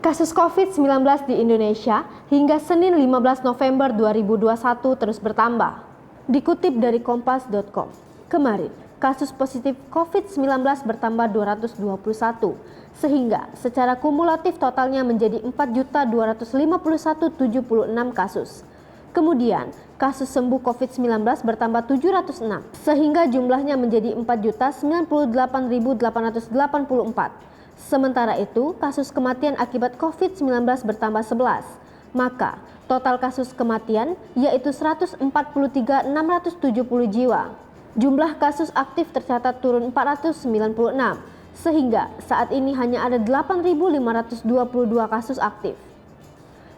Kasus COVID-19 di Indonesia hingga Senin 15 November 2021 terus bertambah. Dikutip dari kompas.com, kemarin kasus positif COVID-19 bertambah 221, sehingga secara kumulatif totalnya menjadi 4.251.076 kasus. Kemudian, kasus sembuh COVID-19 bertambah 706, sehingga jumlahnya menjadi 4.098.884. Sementara itu, kasus kematian akibat COVID-19 bertambah 11, maka total kasus kematian yaitu 143.670 jiwa. Jumlah kasus aktif tercatat turun 496, sehingga saat ini hanya ada 8.522 kasus aktif.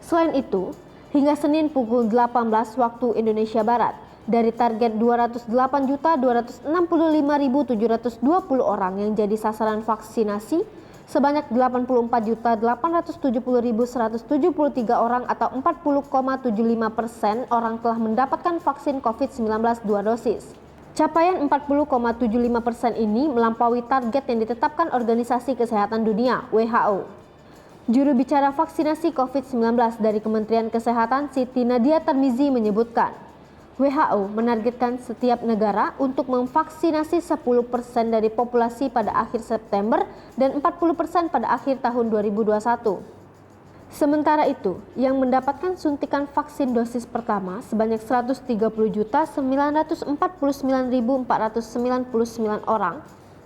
Selain itu, hingga Senin pukul 18 waktu Indonesia Barat, dari target 208.265.720 orang yang jadi sasaran vaksinasi, sebanyak 84.870.173 orang atau 40,75% orang telah mendapatkan vaksin COVID-19 2 dosis. Capaian 40,75% ini melampaui target yang ditetapkan Organisasi Kesehatan Dunia (WHO). Juru bicara vaksinasi COVID-19 dari Kementerian Kesehatan Siti Nadia Tarmizi menyebutkan, WHO menargetkan setiap negara untuk memvaksinasi 10% dari populasi pada akhir September dan 40% pada akhir tahun 2021. Sementara itu, yang mendapatkan suntikan vaksin dosis pertama sebanyak 130.949.499 orang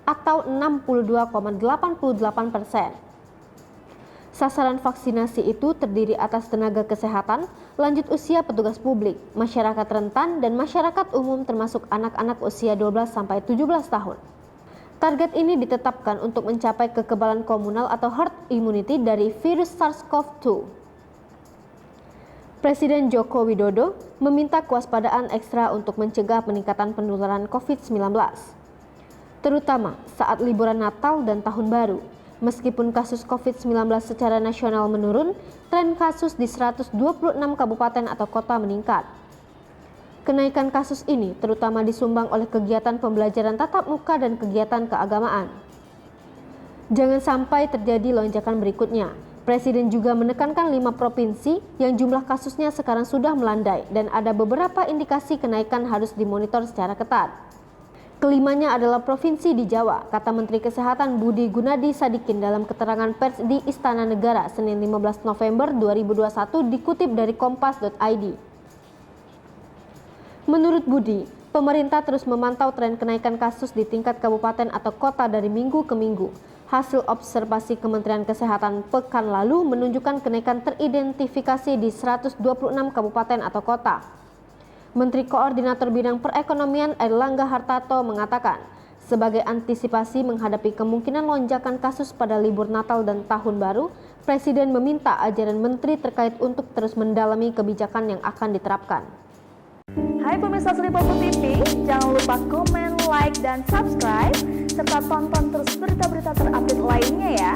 atau 62,88%. Sasaran vaksinasi itu terdiri atas tenaga kesehatan, lanjut usia petugas publik, masyarakat rentan, dan masyarakat umum termasuk anak-anak usia 12-17 tahun. Target ini ditetapkan untuk mencapai kekebalan komunal atau herd immunity dari virus SARS-CoV-2. Presiden Joko Widodo meminta kewaspadaan ekstra untuk mencegah peningkatan penularan COVID-19, terutama saat liburan Natal dan Tahun Baru. Meskipun kasus COVID-19 secara nasional menurun, tren kasus di 126 kabupaten atau kota meningkat. Kenaikan kasus ini terutama disumbang oleh kegiatan pembelajaran tatap muka dan kegiatan keagamaan. Jangan sampai terjadi lonjakan berikutnya. Presiden juga menekankan 5 provinsi yang jumlah kasusnya sekarang sudah melandai dan ada beberapa indikasi kenaikan harus dimonitor secara ketat. Kelimanya adalah provinsi di Jawa, kata Menteri Kesehatan Budi Gunadi Sadikin dalam keterangan pers di Istana Negara Senin 15 November 2021 dikutip dari kompas.id. Menurut Budi, pemerintah terus memantau tren kenaikan kasus di tingkat kabupaten atau kota dari minggu ke minggu. Hasil observasi Kementerian Kesehatan pekan lalu menunjukkan kenaikan teridentifikasi di 126 kabupaten atau kota. Menteri Koordinator Bidang Perekonomian Airlangga Hartarto mengatakan, sebagai antisipasi menghadapi kemungkinan lonjakan kasus pada libur Natal dan Tahun Baru, Presiden meminta ajaran Menteri terkait untuk terus mendalami kebijakan yang akan diterapkan. Hai pemirsa Sri Popo TV, jangan lupa komen, like, dan subscribe, serta tonton terus berita-berita terupdate lainnya ya.